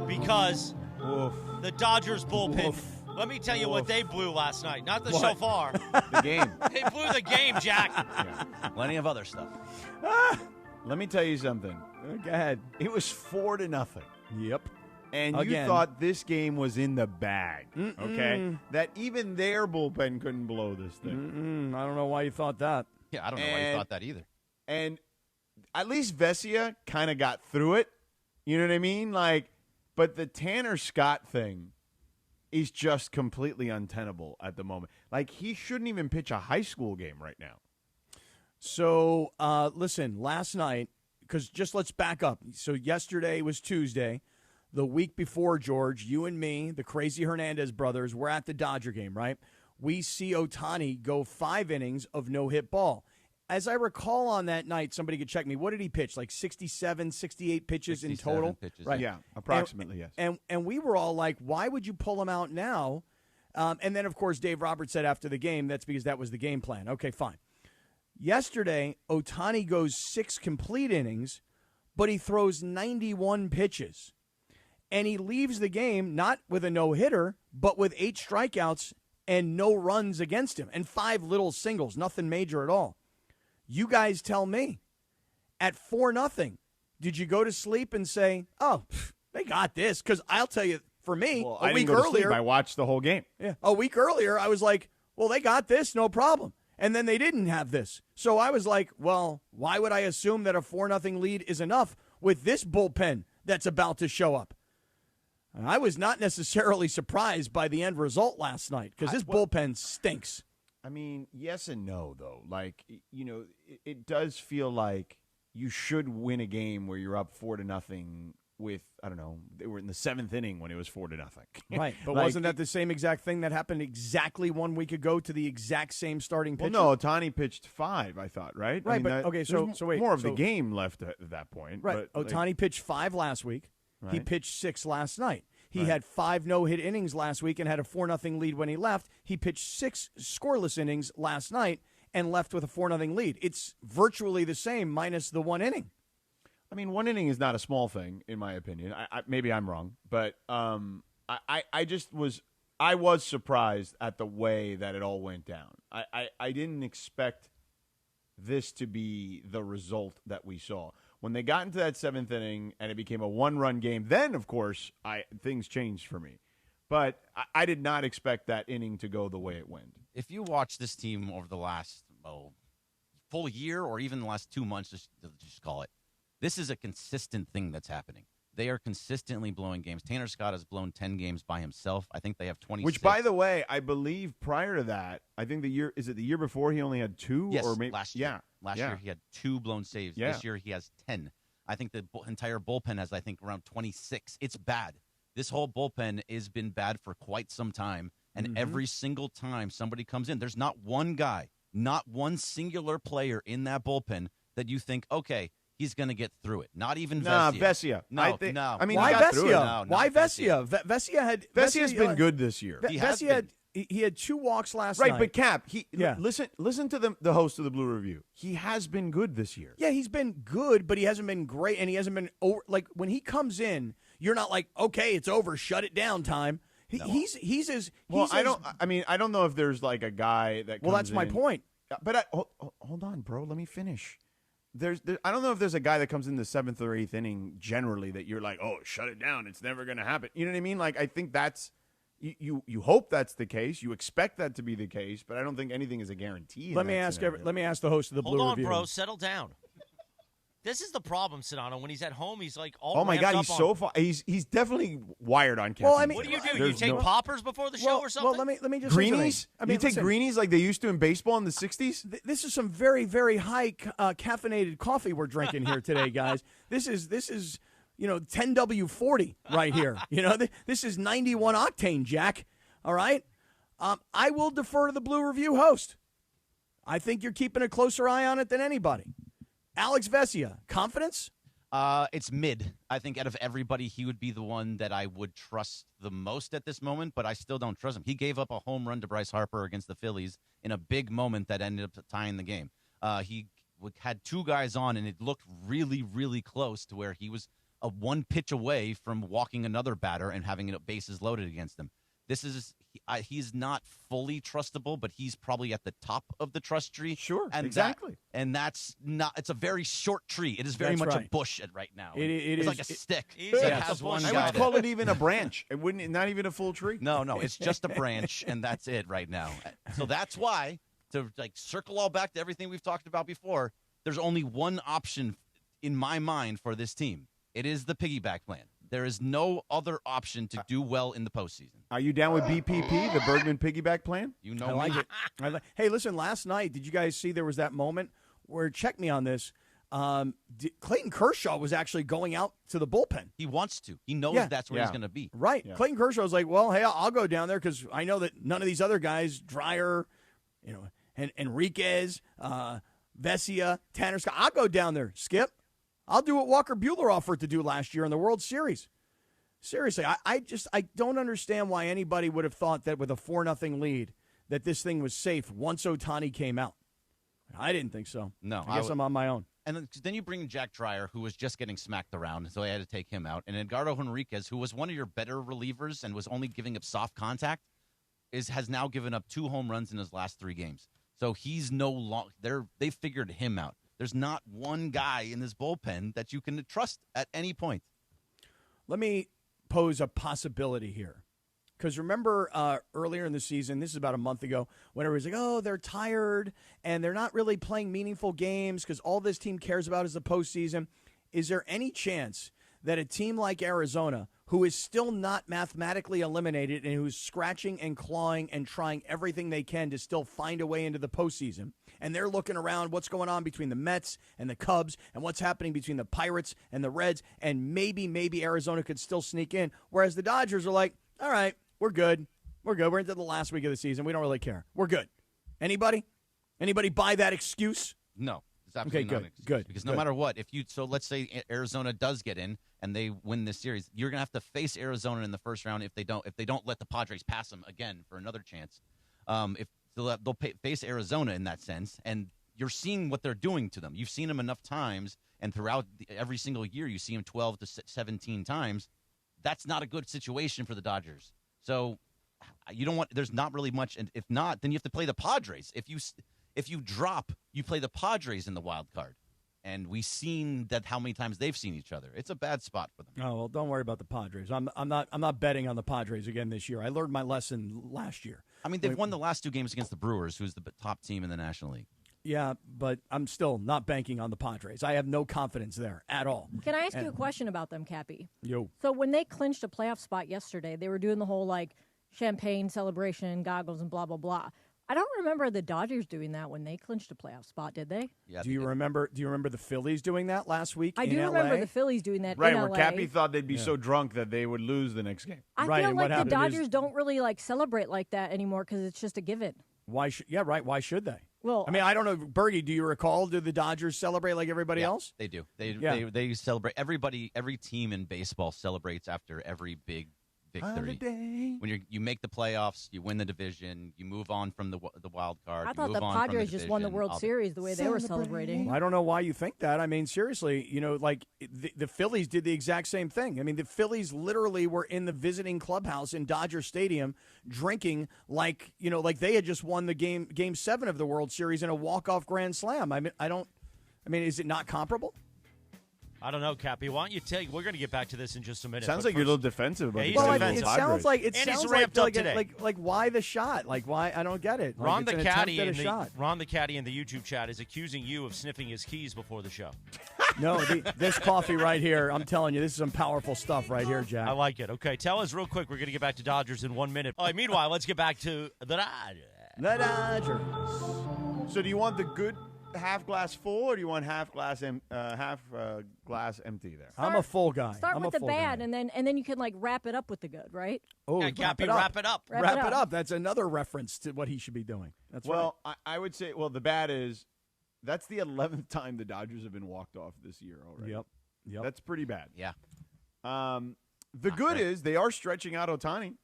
because Oof. the Dodgers bullpen. Oof. Let me tell you what they blew last night. Not the What? shofar. The game. They blew the game, Jack. Yeah. Plenty of other stuff. Let me tell you something. Go ahead. It was 4-0. Yep. And Again. you thought this game was in the bag, okay? That even their bullpen couldn't blow this thing. I don't know why you thought that. Yeah, I don't know why you thought that either. And at least Vesia kind of got through it. You know what I mean? But the Tanner Scott thing is just completely untenable at the moment. He shouldn't even pitch a high school game right now. So, listen, last night, because just let's back up. So yesterday was Tuesday. The week before, George, you and me, the crazy Hernandez brothers, were at the Dodger game, right? We see Ohtani go 5 innings of no-hit ball. As I recall on that night, somebody could check me. What did he pitch? 67, 68 pitches in total? Pitches, right. Yeah, approximately, yes. And we were all like, why would you pull him out now? And then, of course, Dave Roberts said after the game, that's because that was the game plan. Okay, fine. Yesterday, Ohtani goes 6 complete innings, but he throws 91 pitches. And he leaves the game not with a no-hitter, but with 8 strikeouts and no runs against him and 5 little singles, nothing major at all. You guys tell me, at 4-0, did you go to sleep and say, oh, they got this? Because I'll tell you, for me, I week didn't go to sleep. earlier, I watched the whole game. yeah, a week earlier, I was like, well, they got this, no problem. And then they didn't have this. So I was like, well, why would I assume that a 4-0 lead is enough with this bullpen that's about to show up? And I was not necessarily surprised by the end result last night because this bullpen stinks. I mean, yes and no, though. It does feel like you should win a game where you're up 4-0 with, I don't know, they were in the 7th inning when it was 4-0. Right, but wasn't that the same exact thing that happened exactly 1 week ago to the exact same starting pitcher? Well, no, Ohtani pitched 5, I thought, right? Right, I mean, but, okay, so wait. More of the game left at that point. Right, but, Ohtani pitched 5 last week. Right. He pitched 6 last night. He Right. had 5 no-hit innings last week and had a 4-0 lead when he left. He pitched 6 scoreless innings last night and left with a 4-0 lead. It's virtually the same minus the 1 inning. I mean, 1 inning is not a small thing, in my opinion. Maybe I'm wrong, but I was surprised at the way that it all went down. I didn't expect this to be the result that we saw. When they got into that 7th inning and it became a 1-run game, then, of course, things changed for me. But I did not expect that inning to go the way it went. If you watch this team over the last full year or even the last 2 months, just call it, this is a consistent thing that's happening. They are consistently blowing games. Tanner Scott has blown 10 games by himself. I think they have 26. Which, by the way, I believe prior to that, I think the year before he only had 2? Yes, or maybe, last year. Yeah. Last year he had 2 blown saves. Yeah. This year he has 10. I think the entire bullpen has, around 26. It's bad. This whole bullpen has been bad for quite some time, and every single time somebody comes in, there's not one guy, not one singular player in that bullpen that you think, okay, he's going to get through it. Not even Vesia. No. No. I mean, why he got through it. Vesia? Why Vesia? Vesia's been good this year. He had 2 walks last Right, night. but Cap, listen to the host of the Blue Review. He has been good this year. Yeah, he's been good, but he hasn't been great, and he hasn't been over. Like when he comes in, you're not like, okay, it's over, shut it down, time. He's as well. I don't know if there's like a guy that. Well, that's my point. But hold on, bro. Let me finish. I don't know if there's a guy that comes in the 7th or 8th inning generally that you're like, oh, shut it down. It's never going to happen. You know what I mean? Like I think that's. You hope that's the case. You expect that to be the case, but I don't think anything is a guarantee. Let me ask the host of the Blue Review. Hold on, bro. Settle down. This is the problem, Sedano. When he's at home, he's like all. Oh my God, he's so far. He's definitely wired on caffeine. Well, I mean, what do? You take poppers before the show or something? Well, let me just greenies. I mean, you take greenies like they used to in baseball in the '60s. This is some very, very high caffeinated coffee we're drinking here today, guys. This is 10W40 right here. This is 91 octane, Jack. All right. I will defer to the Blue Review host. I think you're keeping a closer eye on it than anybody. Alex Vesia, confidence? It's mid. I think out of everybody, he would be the one that I would trust the most at this moment, but I still don't trust him. He gave up a home run to Bryce Harper against the Phillies in a big moment that ended up tying the game. He had 2 guys on, and it looked really, really close to where he was a one pitch away from walking another batter and having bases loaded against him. He's not fully trustable, but he's probably at the top of the trust tree. Sure, and exactly. That's not. It's a very short tree. It is very That's much right. a bush right now. It's like a stick. Easy It has has one one I guy would to- call it even a branch. It wouldn't. Not even a full tree. No, it's just a branch, and that's it right now. So that's why, to circle all back to everything we've talked about before, there's only one option in my mind for this team. It is the piggyback plan. There is no other option to do well in the postseason. Are you down with BPP, the Bergman piggyback plan? You know I like me. it. Hey, listen, last night, did you guys see there was that moment where, check me on this, Clayton Kershaw was actually going out to the bullpen. He wants to. He knows Yeah. that's where he's going to be. Right. Yeah. Clayton Kershaw was like, well, hey, I'll go down there because I know that none of these other guys, Dreyer, and Enriquez, Vesia, Tanner Scott, I'll go down there, Skip. I'll do what Walker Buehler offered to do last year in the World Series. Seriously, I don't understand why anybody would have thought that with a 4-0 lead that this thing was safe once Ohtani came out. I didn't think so. No, I guess I'm on my own. And then you bring Jack Dreyer, who was just getting smacked around, so they had to take him out. And Edgardo Henriquez, who was one of your better relievers and was only giving up soft contact, has now given up 2 home runs in his last 3 games. So he's no longer – they figured him out. There's not one guy in this bullpen that you can trust at any point. Let me pose a possibility here. Because remember earlier in the season, this is about a month ago, when everybody's like, oh, they're tired and they're not really playing meaningful games because all this team cares about is the postseason. Is there any chance that a team like Arizona, who is still not mathematically eliminated and who's scratching and clawing and trying everything they can to still find a way into the postseason, and they're looking around what's going on between the Mets and the Cubs and what's happening between the Pirates and the Reds, and maybe Arizona could still sneak in, whereas the Dodgers are like, all right, we're good. We're into the last week of the season. We don't really care. We're good. Anybody buy that excuse? No. It's absolutely not an excuse. Good. Because no matter what, so let's say Arizona does get in and they win this series, you're going to have to face Arizona in the first round if they don't let the Padres pass them again for another chance. They'll face Arizona in that sense, and you're seeing what they're doing to them. You've seen them enough times, and throughout every single year you see them 12 to 17 times. That's not a good situation for the Dodgers. So you don't want. There's not really much, and if not, then you have to play the Padres. If you drop, you play the Padres in the wild card, and we've seen that how many times they've seen each other. It's a bad spot for them. Oh well, don't worry about the Padres. I'm not betting on the Padres again this year. I learned my lesson last year. I mean, they've won the last 2 games against the Brewers, who's the top team in the National League. Yeah, but I'm still not banking on the Padres. I have no confidence there at all. Can I ask you a question about them, Cappy? Yo. So when they clinched a playoff spot yesterday, they were doing the whole champagne celebration, goggles, and blah blah blah. I don't remember the Dodgers doing that when they clinched a playoff spot, did they? Yeah. Do you remember the Phillies doing that last week? I in do LA? remember the Phillies doing that Right, in where LA. Cappy thought they'd be so drunk that they would lose the next game. I Right, feel and what like the happened Dodgers is- don't really celebrate like that anymore because it's just a given. Why should they? Well, I mean, I don't know, Bergie. Do you recall? Do the Dodgers celebrate like everybody else? They do. Yeah. They celebrate. Every team in baseball celebrates after every big victory. Holiday. When you make the playoffs, you win the division, you move on from the wild card. I you thought move the on from Padres just won the division, World all Series the way they were celebrating. I don't know why you think that. I mean, seriously, the Phillies did the exact same thing. I mean, the Phillies literally were in the visiting clubhouse in Dodger Stadium drinking like they had just won the game 7 of the World Series in a walk-off grand slam. I mean, is it not comparable? I don't know, Cappy. Why don't you take? We're going to get back to this in just a minute. Sounds but like you're a first- little defensive about Yeah, the he's Well, defensive. it Padres. sounds like And he's ramped up today. Like why the shot? Like why? I don't get it. Like, Ron it's the an attempt caddy at a in the shot. Ron the caddy in the YouTube chat is accusing you of sniffing his keys before the show. No, this coffee right here. I'm telling you, this is some powerful stuff right here, Jack. I like it. Okay, tell us real quick. We're going to get back to Dodgers in 1 minute. All right, meanwhile, let's get back to the Dodgers. The Dodgers. So do you want the good half glass full, or do you want half glass empty there? I'm a full guy. Start I'm with a the full bad, guy. and then you can wrap it up with the good, right? Oh, Yeah, Cappy, wrap it up. Wrap it up. That's another reference to what he should be doing. That's Well, I would say, the bad is that's the 11th time the Dodgers have been walked off this year already. right. Yep. That's pretty bad. Yeah. The good is they are stretching out Ohtani.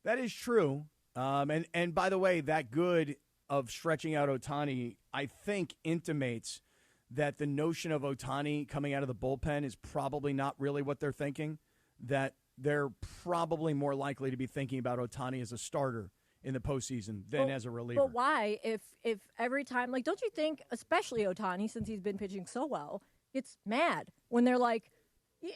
That is true. And by the way, that good of stretching out Ohtani, I think, intimates that the notion of Ohtani coming out of the bullpen is probably not really what they're thinking, that they're probably more likely to be thinking about Ohtani as a starter in the postseason than as a reliever. But why? If every time, like, don't you think, especially Ohtani, since he's been pitching so well, gets mad when they're like,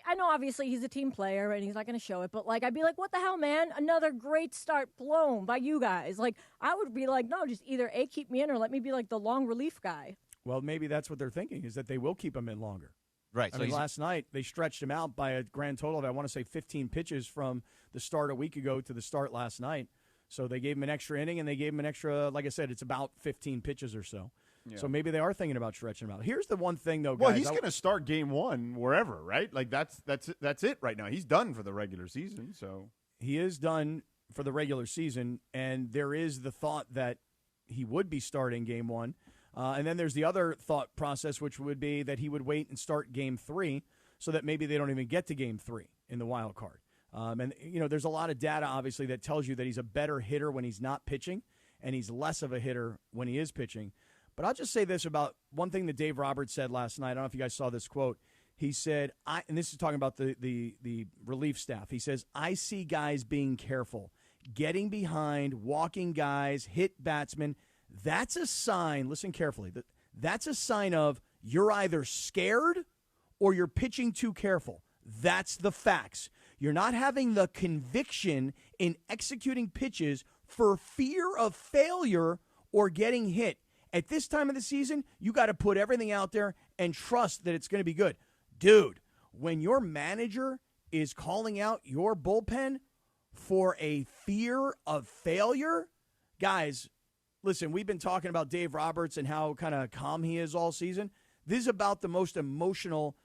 I know obviously he's a team player and he's not going to show it, but like I'd be like, what the hell, man? Another great start blown by you guys. Like I would be like, no, just either A, keep me in, or let me be like the long relief guy. Well, maybe that's what they're thinking, is that they will keep him in longer. Right. I mean, last night they stretched him out by a grand total of, I want to say, 15 pitches from the start a week ago to the start last night. So they gave him an extra inning, and they gave him an extra, like I said, it's about 15 pitches or so. Yeah. So maybe they are thinking about stretching him out. Here's the one thing, though, guys. Well, he's going to start game one wherever, right? Like that's it right now. He's done for the regular season. So he is done for the regular season, and there is the thought that he would be starting game one. And then there's the other thought process, which would be that he would wait and start game three so that maybe they don't even get to game three in the wild card. And, you know, there's a lot of data, obviously, that tells you that he's a better hitter when he's not pitching and he's less of a hitter when he is pitching. But I'll just say this about one thing that Dave Roberts said last night. I don't know if you guys saw this quote. He said, and this is talking about the relief staff. He says, I see guys being careful, getting behind, walking guys, hit batsmen. That's a sign, listen carefully, that's a sign of you're either scared or you're pitching too careful. That's the facts. You're not having the conviction in executing pitches for fear of failure or getting hit. At this time of the season, you got to put everything out there and trust that it's going to be good. Dude, when your manager is calling out your bullpen for a fear of failure, guys, listen, we've been talking about Dave Roberts and how kind of calm he is all season. This is about the most emotional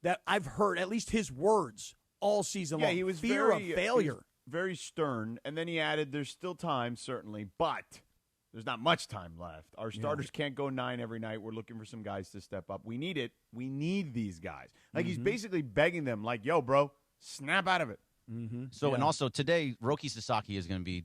that I've heard, at least his words, all season long. He was fear of failure. Very stern. And then he added, there's still time, certainly, but there's not much time left. Our starters can't go 9 every night. We're looking for some guys to step up. We need it. We need these guys. Like, he's basically begging them, like, yo, bro, snap out of it. Mm-hmm. So, and also today, Roki Sasaki is going to be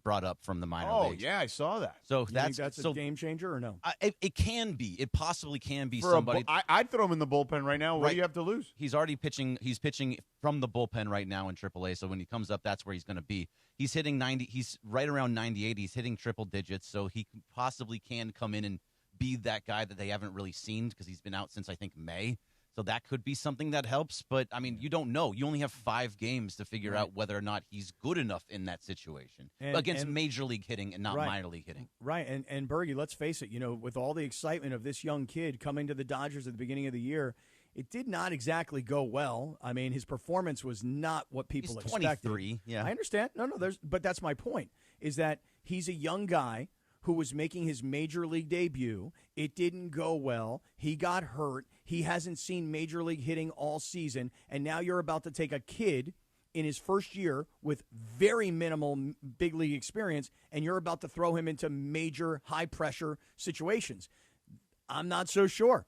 brought up from the minor leagues. Oh, yeah, I saw that. So that's a game changer or no? It can be. It possibly can be For somebody. I'd throw him in the bullpen right now. What do you have to lose? He's already pitching. He's pitching from the bullpen right now in AAA. So when he comes up, that's where he's going to be. He's hitting 90. He's right around 98. He's hitting triple digits. So he possibly can come in and be that guy that they haven't really seen because he's been out since I think May. So that could be something that helps. But, I mean, you don't know. You only have 5 games to figure out whether or not he's good enough in that situation against major league hitting and not minor league hitting. Right. And Bergie, let's face it, you know, with all the excitement of this young kid coming to the Dodgers at the beginning of the year, it did not exactly go well. I mean, his performance was not what people expected. 23, yeah. I understand. No, but that's my point, is that he's a young guy who was making his major league debut. It didn't go well. He got hurt. He hasn't seen major league hitting all season. And now you're about to take a kid in his first year with very minimal big league experience, and you're about to throw him into major high-pressure situations. I'm not so sure.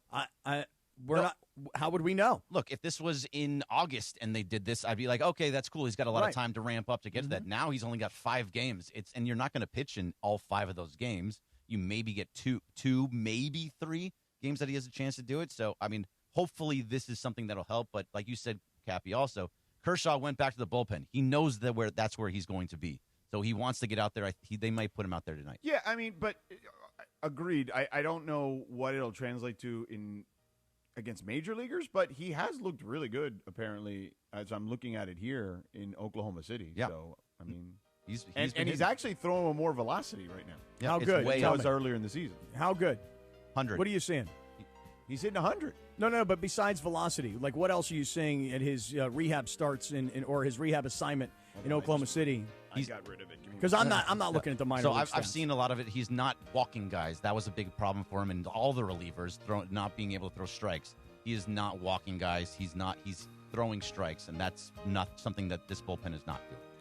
How would we know? Look, if this was in August and they did this, I'd be like, okay, that's cool. He's got a lot of time to ramp up to get to that. Now he's only got 5 games. And you're not going to pitch in all 5 of those games. You maybe get two, maybe 3 games that he has a chance to do it. So, I mean, hopefully this is something that'll help. But like you said, Cappy, also, Kershaw went back to the bullpen. He knows that's where he's going to be. So he wants to get out there. They might put him out there tonight. Yeah, I mean, but agreed. I don't know what it'll translate to against major leaguers, but he has looked really good, apparently, as I'm looking at it here in Oklahoma City. Yeah. So, I mean, he's actually throwing with more velocity right now. Yeah, how good? That was earlier in the season. How good? 100. What are you seeing? He's hitting 100. No, but besides velocity, like what else are you seeing at his rehab starts or his rehab assignment in Oklahoma City? I got rid of it. Because I'm not looking at the minor league So I've seen a lot of it. He's not walking guys. That was a big problem for him, and all the relievers not being able to throw strikes. He is not walking guys. He's throwing strikes, and that's not something that this bullpen is not doing.